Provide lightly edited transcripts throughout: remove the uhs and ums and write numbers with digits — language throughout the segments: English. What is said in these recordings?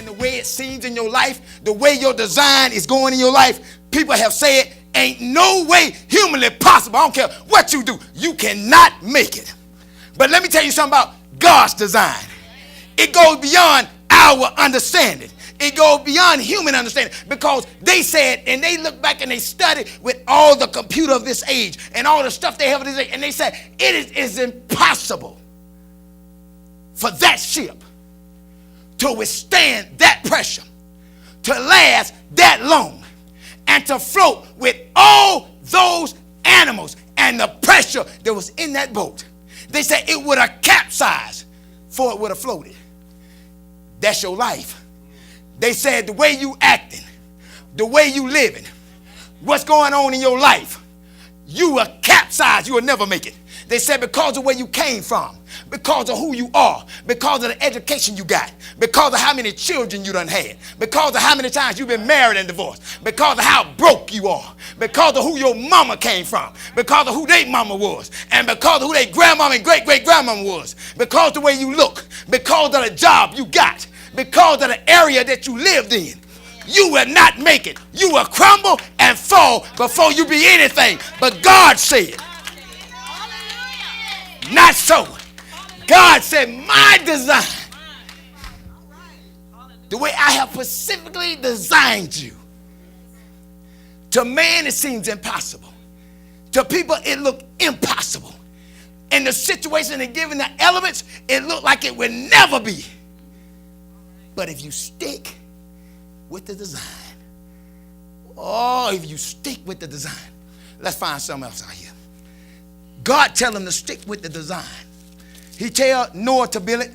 and the way it seems in your life, the way your design is going in your life, people have said, ain't no way humanly possible. I don't care what you do. You cannot make it. But let me tell you something about God's design. It goes beyond our understanding. It goes beyond human understanding, because they said, and they look back and they study with all the computer of this age and all the stuff they have of this age, and they said it is impossible for that ship to withstand that pressure, to last that long, and to float with all those animals and the pressure that was in that boat. They said it would have capsized before it would have floated. That's your life. They said the way you acting, the way you living, what's going on in your life, you will capsize. You will never make it. They said because of where you came from, because of who you are, because of the education you got, because of how many children you done had, because of how many times you've been married and divorced, because of how broke you are, because of who your mama came from, because of who their mama was, and because of who their grandmama and great-great-grandmama was, because of the way you look, because of the job you got, because of the area that you lived in. You will not make it. You will crumble and fall before you be anything. But God said, not so. God said, my design, the way I have specifically designed you, to man it seems impossible. To people it look impossible. In the situation and given the elements, it looked like it would never be. But if you stick with the design, if you stick with the design, let's find something else out here. God tell him to stick with the design. He tell Noah to build it,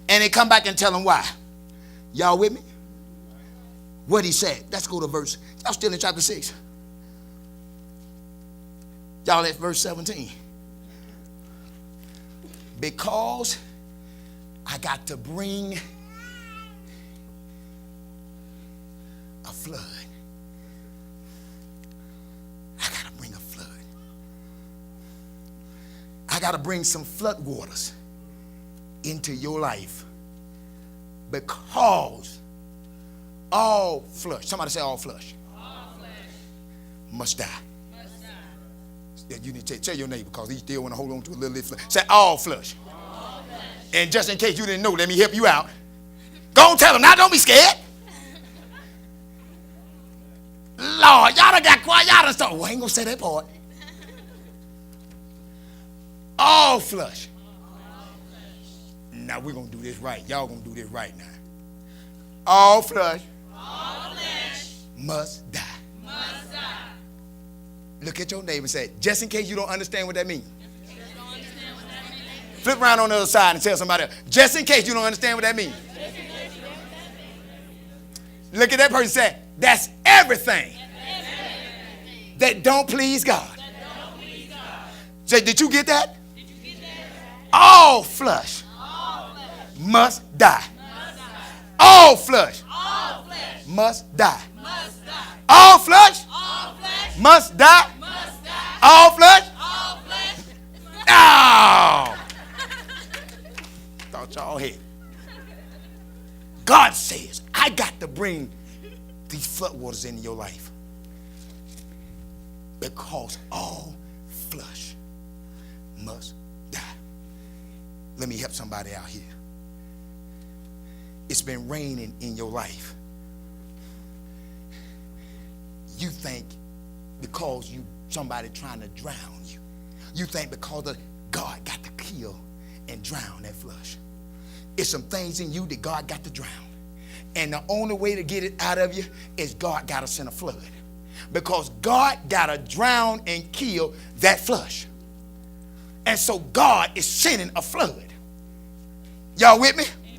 and they come back and tell him why. Y'all with me? What he said. Let's go to verse. Y'all still in chapter 6. Y'all at verse 17. Because I got to bring a flood. I got to bring a flood. I got to bring some flood waters into your life, because all flesh, somebody say all flesh, must die. You need to tell your neighbor, because he still want to hold on to a little flesh. Say all flesh. And just in case you didn't know, let me help you out. Go and tell them now, don't be scared. Lord, y'all done got quiet. Y'all done started. Well, I ain't going to say that part. All flesh. Now we're going to do this right. Y'all going to do this right now. All flesh must die. Must die. Look at your neighbor and say, just in case you don't understand what that means. Flip around on the other side and tell somebody else, just in case you don't understand what that means. Look at that person and say, that's everything that don't please God. Say, did you get that? All flesh must die. All flesh must die. All flesh must die. All flesh. Oh. Thought y'all had. God says, I got to bring these floodwaters into your life, because all flesh must die. Let me help somebody out here. It's been raining in your life. You think because somebody trying to drown you. You think because of God got to kill and drown that flesh. It's some things in you that God got to drown. And the only way to get it out of you is God got to send a flood. Because God got to drown and kill that flesh. And so God is sending a flood. Y'all with me? Amen.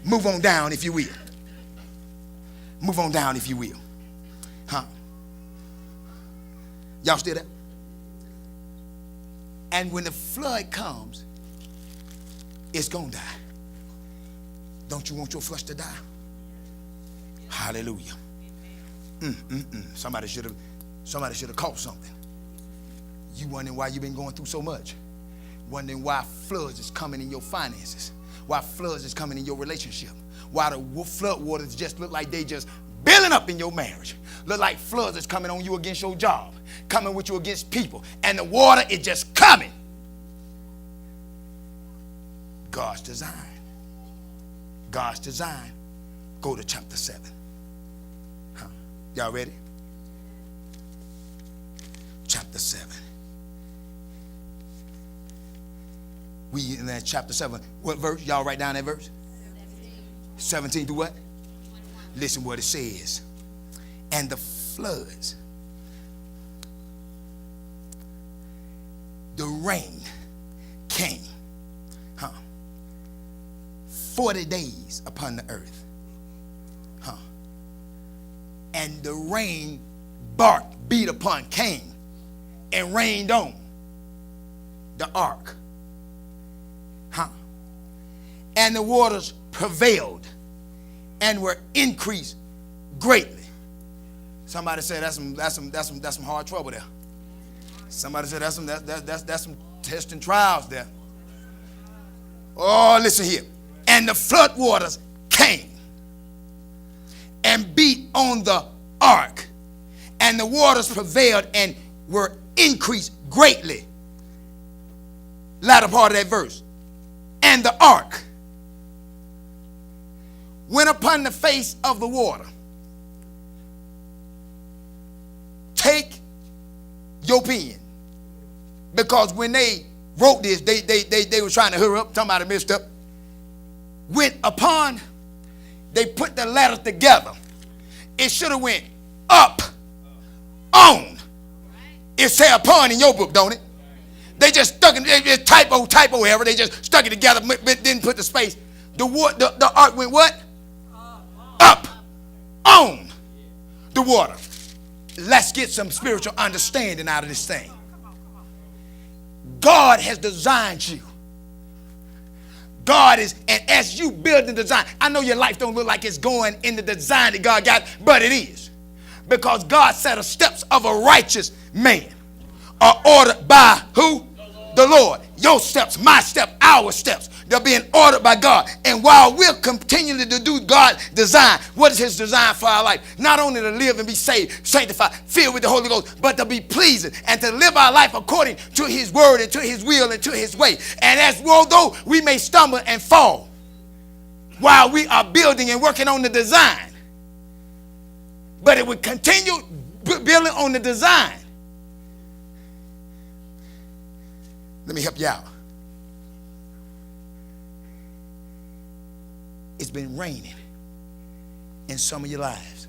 Move on down if you will. Move on down if you will. Huh? Y'all still there? And when the flood comes, it's going to die. Don't you want your flesh to die? Hallelujah. Somebody should have caught something. You wondering why you've been going through so much. Wondering why floods is coming in your finances. Why floods is coming in your relationship. while the flood waters just look like they just building up in your marriage. Look like floods is coming on you against your job, coming with you against people, and the water is just coming. God's design. God's design. Go to chapter 7. Y'all ready? Chapter 7. We in that chapter 7. What verse? Y'all write down that verse? 17 to what? Listen what it says. And the floods, the rain came 40 days upon the earth. And the rain beat upon Cain and rained on the ark. And the waters prevailed and were increased greatly. Somebody said that's some hard trouble there. Somebody said that's some tests and trials there. Oh, listen here. And the flood waters came and beat on the ark, and the waters prevailed and were increased greatly. Latter part of that verse. And the ark went upon the face of the water. Take your pen, because when they wrote this, they were trying to hurry up. Somebody messed up. Went upon. They put the letters together. It should have went up, on. It say upon in your book, don't it? They just stuck it. Typo error. They just stuck it together, but didn't put the space. The ark went what? Up, on the water. Let's get some spiritual understanding out of this thing. God has designed you. God is, and as you build the design, I know your life don't look like it's going in the design that God got, but it is. Because God said the steps of a righteous man are ordered by who? The Lord. Your steps, my steps, our steps. They're being ordered by God. And while we're continuing to do God's design, what is his design for our life? Not only to live and be saved, sanctified, filled with the Holy Ghost, but to be pleasing and to live our life according to his word and to his will and to his way. And as although we may stumble and fall while we are building and working on the design, but it would continue building on the design. Let me help you out. It's been raining in some of your lives.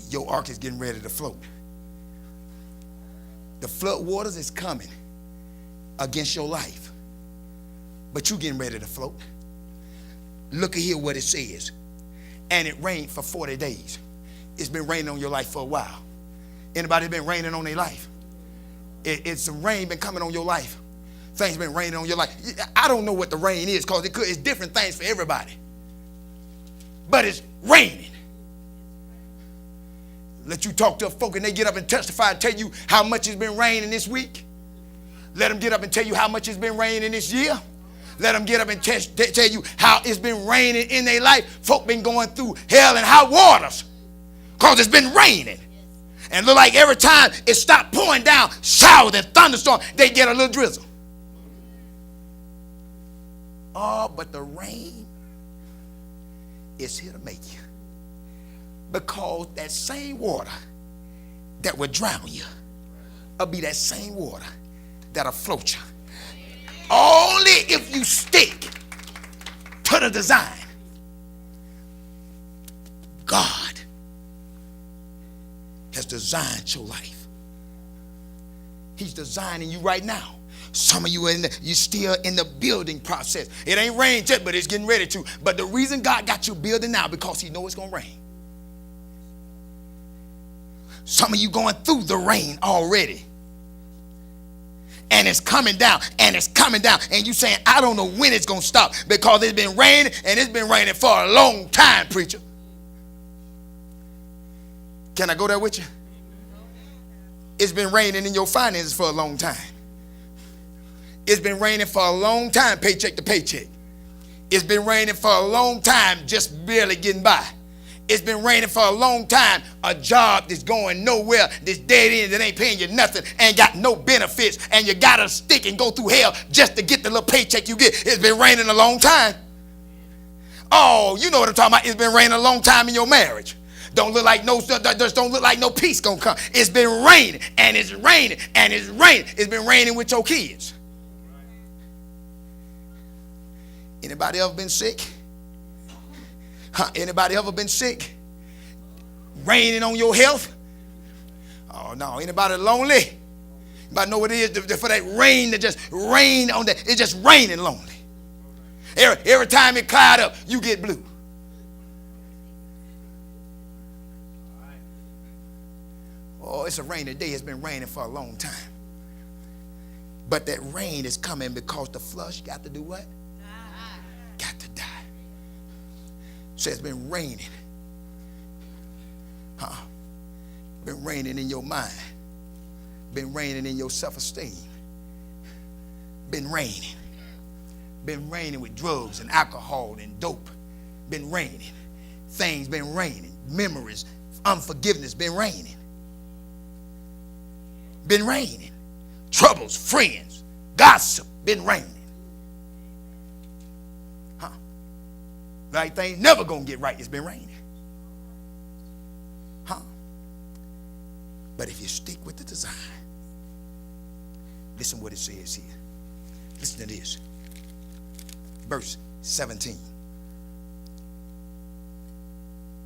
Your ark is getting ready to float. The flood waters is coming against your life, but you getting ready to float. Look at here what it says. And it rained for 40 days. It's been raining on your life for a while. Anybody been raining on their life? It's some rain been coming on your life. Things been raining on your life. I don't know what the rain is, because it's different things for everybody. But it's raining. Let you talk to a folk and they get up and testify and tell you how much it's been raining this week. Let them get up and tell you how much it's been raining this year. Let them get up and tell you how it's been raining in their life. Folk been going through hell and hot waters because it's been raining. And look like every time it stopped pouring down, showers and thunderstorm, they get a little drizzle. Oh, but the rain is here to make you. Because that same water that will drown you will be that same water that'll float you. Only if you stick to the design. God has designed your life. He's designing you right now. Some of you you're still in the building process. It ain't rained yet, but it's getting ready to. But the reason God got you building now, because he knows it's going to rain. Some of you going through the rain already. And it's coming down, and it's coming down. And you saying, I don't know when it's going to stop, because it's been raining, and it's been raining for a long time, preacher. Can I go there with you? It's been raining in your finances for a long time. It's been raining for a long time, paycheck to paycheck. It's been raining for a long time, just barely getting by. It's been raining for a long time, a job that's going nowhere, that's dead end, that ain't paying you nothing, ain't got no benefits, and you got to stick and go through hell just to get the little paycheck you get. It's been raining a long time. Oh, you know what I'm talking about. It's been raining a long time in your marriage. Don't look like no peace gonna come. It's been raining, and it's raining, and it's raining. It's been raining with your kids. Anybody ever been sick? Anybody ever been sick? Raining on your health? Oh no. Anybody lonely? Anybody know what it is for that rain to just rain on that? It's just raining lonely. Every time it cloud up, you get blue. Oh, it's a rainy day. It's been raining for a long time. But that rain is coming because the flush got to do what? Got to die. So it's been raining. Been raining in your mind. Been raining in your self-esteem. Been raining. Been raining with drugs and alcohol and dope. Been raining. Things been raining. Memories, unforgiveness been raining. Been raining. Troubles, friends, gossip been raining. Like things never gonna get right. It's been raining. But if you stick with the design, listen what it says here. Listen to this. Verse 17.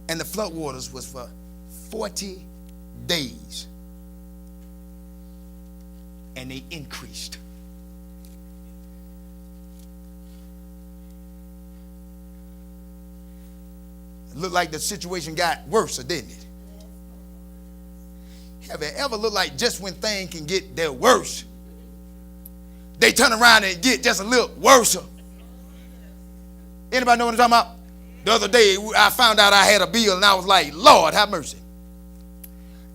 And the flood waters was for 40 days. And they increased. It looked like the situation got worse, didn't it? Have it ever looked like just when things can get their worse, they turn around and get just a little worse? Anybody know what I'm talking about? The other day, I found out I had a bill, and I was like, Lord, have mercy.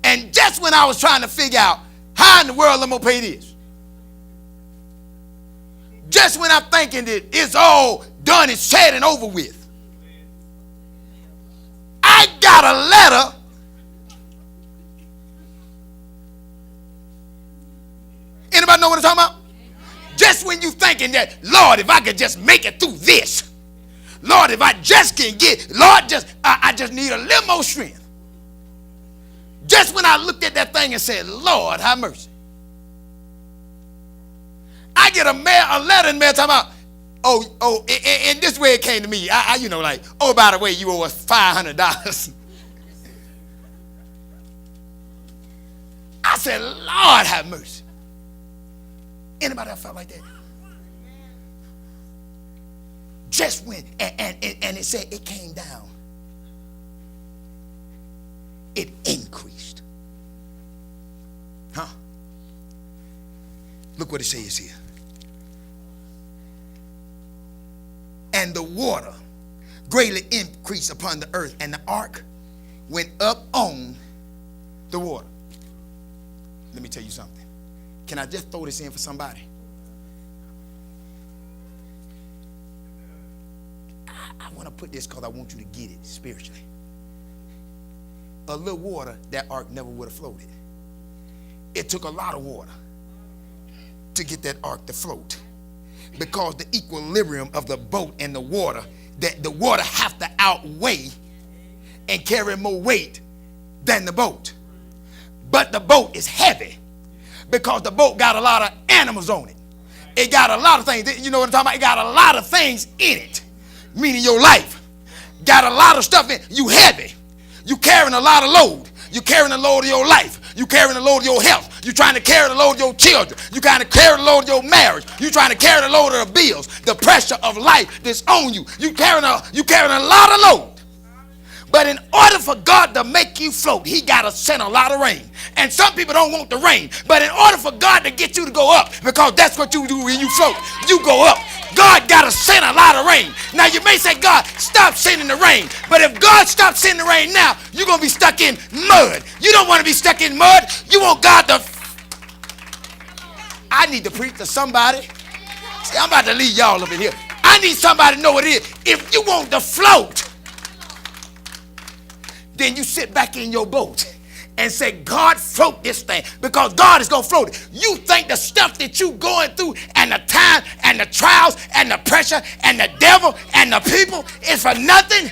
And just when I was trying to figure out how in the world I'm going to pay this, just when I'm thinking that it's all done and said and over with, I got a letter Anybody know what I'm talking about? Just when you thinking that, Lord, if I could just make it through this, Lord, if I just can get, Lord, I just need a little more strength. Just when I looked at that thing and said, Lord, have mercy. I get a letter in the mail talking about, and this way it came to me. Oh, by the way, you owe us $500. I said, Lord, have mercy. Anybody else felt like that? Just when, and it said it came down. It increased. Look what it says here. And the water greatly increased upon the earth, and the ark went up on the water. Let me tell you something. Can I just throw this in for somebody? I want to put this because I want you to get it spiritually. A little water, that ark never would have floated. It took a lot of water to get that ark to float, because the equilibrium of the boat and the water, that the water have to outweigh and carry more weight than the boat. But the boat is heavy because the boat got a lot of animals on it. It got a lot of things. You know what I'm talking about? It got a lot of things in it, meaning your life got a lot of stuff in it. You heavy. You carrying a lot of load. You carrying the load of your life. You carrying the load of your health. You trying to carry the load of your children. You trying to carry the load of your marriage. You trying to carry the load of the bills, the pressure of life that's on you. You carrying a lot of load. But in order for God to make you float, he got to send a lot of rain. And some people don't want the rain. But in order for God to get you to go up, because that's what you do when you float, you go up. God got to send a lot of rain. Now you may say, God, stop sending the rain. But if God stops sending the rain now, you're going to be stuck in mud. You don't want to be stuck in mud. You want God to... I need to preach to somebody. See, I'm about to leave y'all up in here. I need somebody to know what it is. If you want to float, then you sit back in your boat and say, God, float this thing, because God is going to float it. You think the stuff that you going through and the time and the trials and the pressure and the devil and the people is for nothing?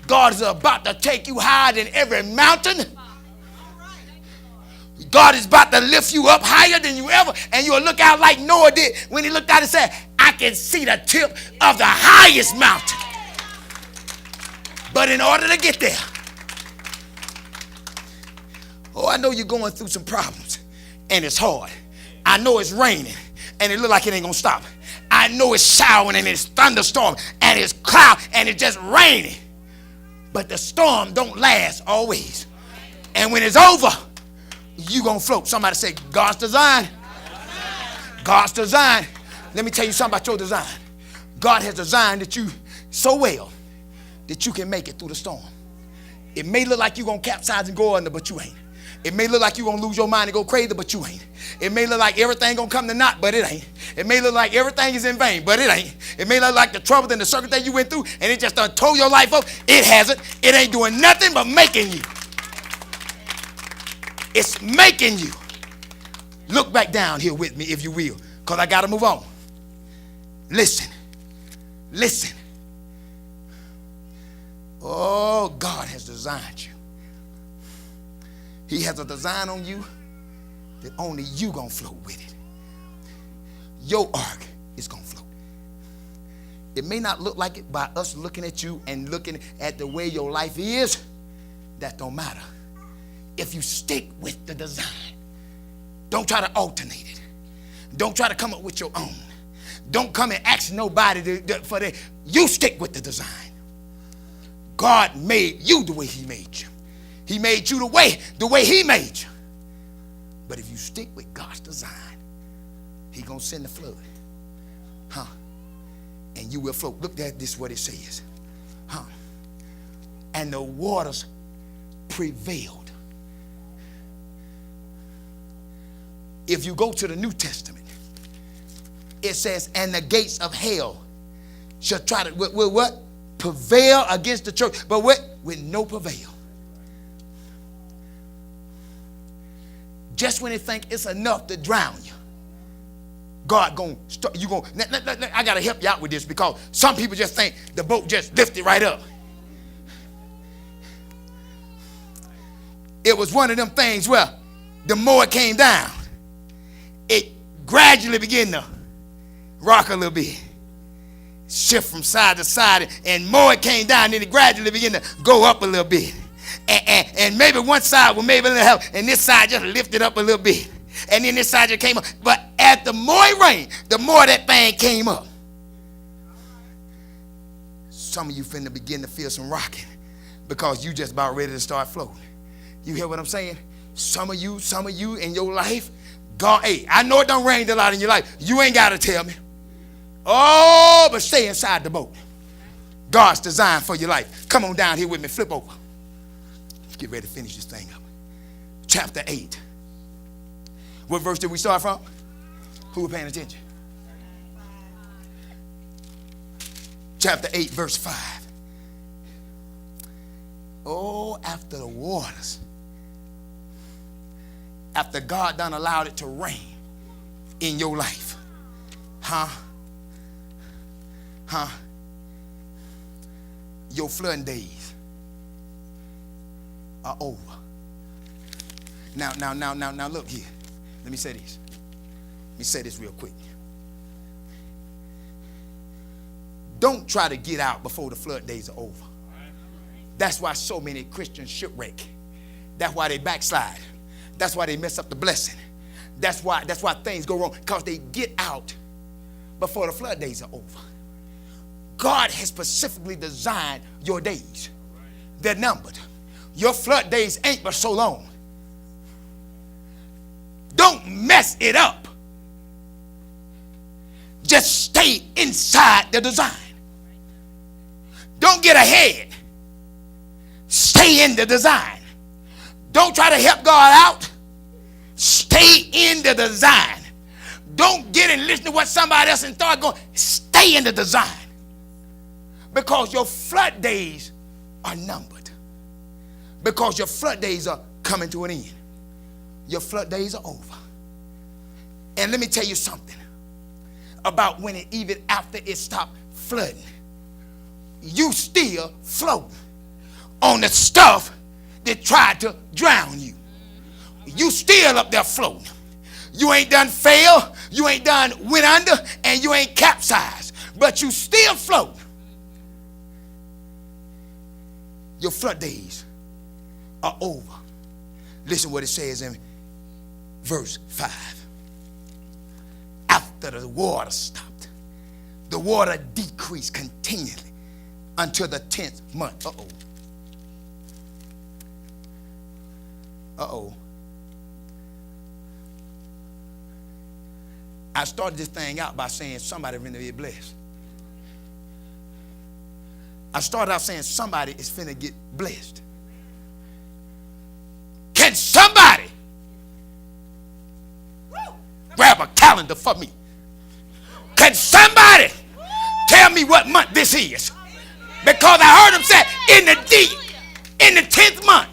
God is about to take you higher than every mountain. God is about to lift you up higher than you ever, and you'll look out like Noah did when he looked out and said, I can see the tip of the highest mountain. But in order to get there, I know you're going through some problems, and it's hard. I know it's raining, and it looks like it ain't going to stop. I know it's showering, and it's thunderstorm, and it's cloud, and it's just raining. But the storm don't last always. And when it's over, you're going to float. Somebody say, God's design. God's design. Let me tell you something about your design. God has designed that you so well that you can make it through the storm. It may look like you're going to capsize and go under, but you ain't. It may look like you're going to lose your mind and go crazy, but you ain't. It may look like everything going to come to naught, but it ain't. It may look like everything is in vain, but it ain't. It may look like the trouble and the circumstance you went through, and it just done tore your life up. It hasn't. It ain't doing nothing but making you. It's making you. Look back down here with me, if you will, because I got to move on. Listen. Listen. Oh, God has designed you. He has a design on you that only you gonna float with it. Your ark is gonna float. It may not look like it by us looking at you and looking at the way your life is. That don't matter. If you stick with the design, don't try to alternate it. Don't try to come up with your own. Don't come and ask nobody for that. You stick with the design. God made you the way he made you. He made you the way he made you. But if you stick with God's design, he gonna send the flood. And you will float. Look at this, what it says. And the waters prevailed. If you go to the New Testament, it says, and the gates of hell shall try to, will what? Prevail against the church. But what? With no prevail. Just when they think it's enough to drown you, God gonna start. You gonna. I gotta help you out with this, because some people just think the boat just lifted right up. It was one of them things where the more it came down, it gradually began to rock a little bit, shift from side to side, and more it came down, then it gradually began to go up a little bit. And maybe one side will maybe a little help, and this side just lifted up a little bit, and then this side just came up. But as the more it rained, the more that thing came up. Some of you finna begin to feel some rocking, because you just about ready to start floating. You hear what I'm saying? Some of you in your life, God, hey, I know it don't rain a lot in your life. You ain't got to tell me. Oh, but stay inside the boat. God's design for your life. Come on down here with me. Flip over. Let's get ready to finish this thing up. Chapter 8. What verse did we start from? Who were paying attention? Chapter 8, verse 5. Oh, after the waters, after God done allowed it to rain in your life, your flooding days are over. Now, look here. Let me say this. Let me say this real quick. Don't try to get out before the flood days are over. That's why so many Christians shipwreck. That's why they backslide. That's why they mess up the blessing. That's why things go wrong, because they get out before the flood days are over. God has specifically designed your days. They're numbered. Your flood days ain't but so long. Don't mess it up. Just stay inside the design. Don't get ahead. Stay in the design. Don't try to help God out. Stay in the design. Don't get and listen to what somebody else and start going. Stay in the design. Because your flood days are numbered. Because your flood days are coming to an end. Your flood days are over. And let me tell you something about when it, even after it stopped flooding, you still float on the stuff that tried to drown you. You still up there floating. You ain't done fail, you ain't done went under, and you ain't capsized, but you still float. Your flood days are over. Listen what it says in verse 5. After the water stopped, the water decreased continually until the 10th month. I started this thing out by saying somebody finna get blessed. I started out saying somebody is finna get blessed. Can somebody grab a calendar for me? Can somebody tell me what month this is? Because I heard him say in the 10th month,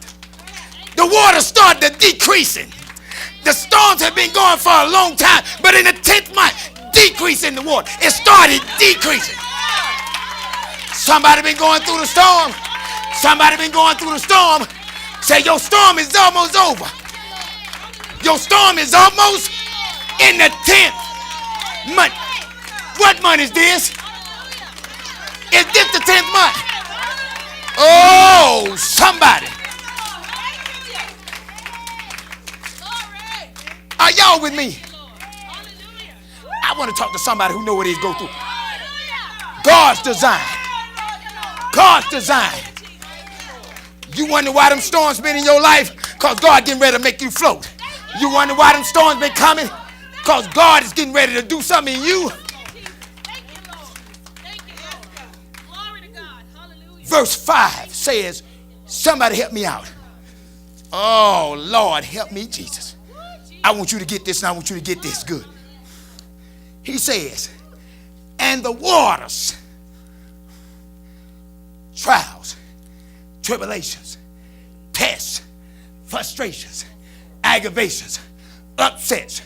the water started decreasing. The storms have been going for a long time, but in the 10th month, decrease in the water. It started decreasing. Somebody been going through the storm. Somebody been going through the storm. Say your storm is almost over. Your storm is almost in the 10th month. What month is this? Is this the 10th month? Oh, somebody. Are y'all with me? I want to talk to somebody who know what it is go through. God's design. God's design. You wonder why them storms been in your life? Because God getting ready to make you float. You wonder why them storms been coming? Because God is getting ready to do something in you. Verse 5 says, somebody help me out. Oh, Lord, help me, Jesus. I want you to get this and I want you to get this good. He says, and the waters, trials, tribulations, tests, frustrations, aggravations, upsets,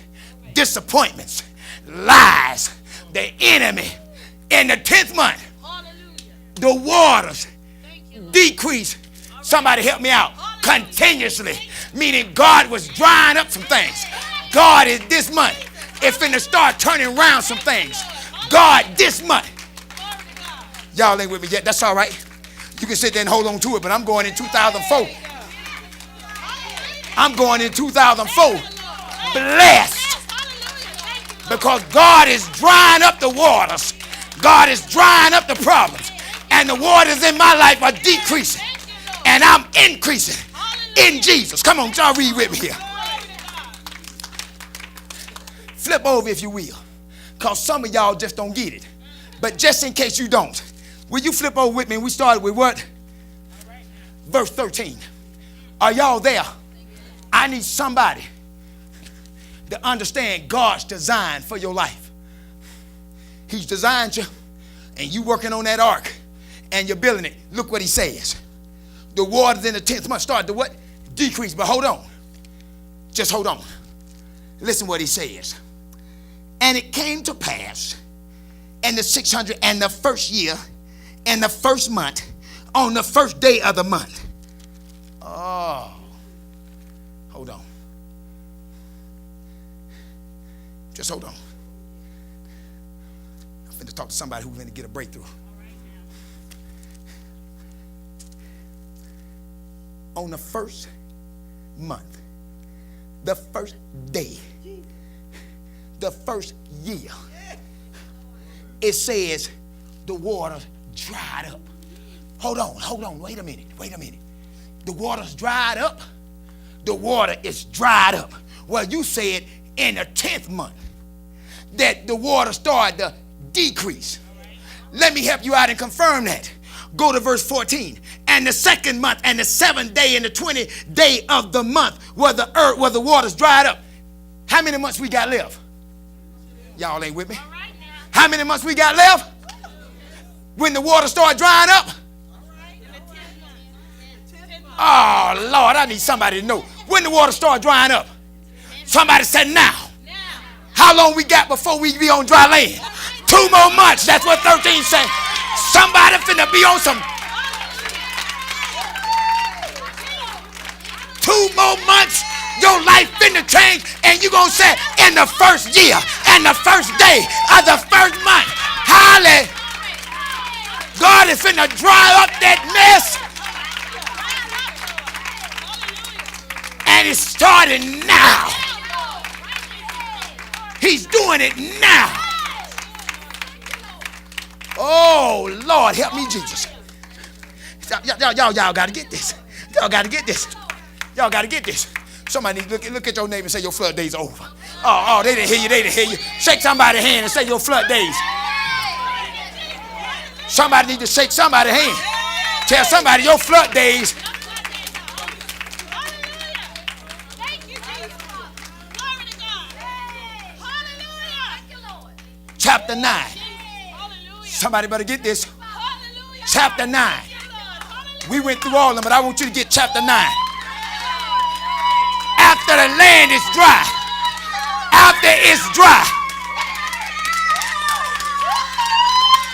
disappointments, lies, the enemy in the 10th month, the waters decrease. Somebody help me out. Continuously, meaning God was drying up some things. God is this month, it's finna start turning around some things. God this month. Y'all ain't with me yet. That's all right. You can sit there and hold on to it, but I'm going in 2004. I'm going in 2004 blessed because God is drying up the waters. God is drying up the problems, and the waters in my life are decreasing, and I'm increasing in Jesus. Come on, y'all read with me here. Flip over if you will, because some of y'all just don't get it. But just in case you don't, will you flip over with me? We started with what? Verse 13. Are y'all there? I need somebody to understand God's design for your life. He's designed you, and you working on that ark, and you're building it. Look what he says. The waters in the 10th month started to what? Decrease. But hold on. Just hold on. Listen what he says. And it came to pass in the 600 and the first year and the first month on the first day of the month. Oh. Hold on. Just hold on. I'm finna talk to somebody who's going to get a breakthrough. On the first month, the first day, the first year, it says the water dried up. Hold on, wait a minute. The water's dried up. The water is dried up. Well, you said in the 10th month that the water started to decrease. Let me help you out and confirm that. Go to verse 14. And the second month and the 7th day and the 20th day of the month where the waters dried up. How many months we got left? Y'all ain't with me. How many months we got left? When the water start drying up? Oh, Lord, I need somebody to know. When the water start drying up? Somebody said now. How long we got before we be on dry land? 2 more months. That's what 13 said. Somebody finna be on some. 2 more months. Your life finna change, and you gonna say in the first year and the first day of the first month, Holly, God is finna dry up that mess. And it's starting now. He's doing it now. Oh, Lord, help me, Jesus. Y'all got to get this. Y'all got to get this. Y'all got to get this. Somebody look at your neighbor and say your flood days are over. Oh, they didn't hear you. They didn't hear you. Shake somebody's hand and say your flood days. Somebody need to shake somebody's hand. Tell somebody your flood days. Chapter 9. Somebody better get this. Chapter 9. We went through all of them, but I want you to get chapter 9. After the land is dry. After it's dry.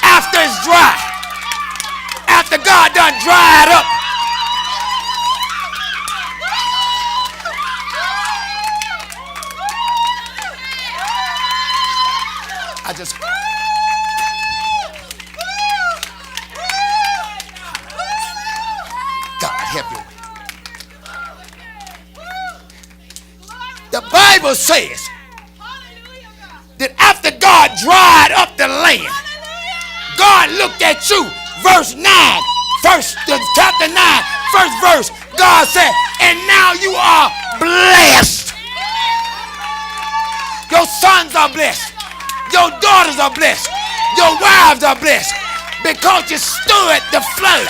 After it's dry. After God done dried up. I just. God help you. The Bible says that after God dried up the land, God looked at you. Verse 9, chapter 9, first verse, God said, and now you are blessed. Your sons are blessed. Your daughters are blessed. Your wives are blessed. Because you stood the flood.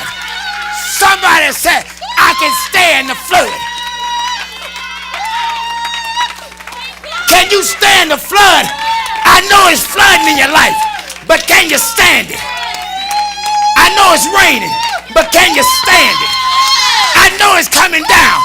Somebody said, I can stand the flood. Can you stand the flood? I know it's flooding in your life, but can you stand it? I know it's raining, but can you stand it? I know it's coming down,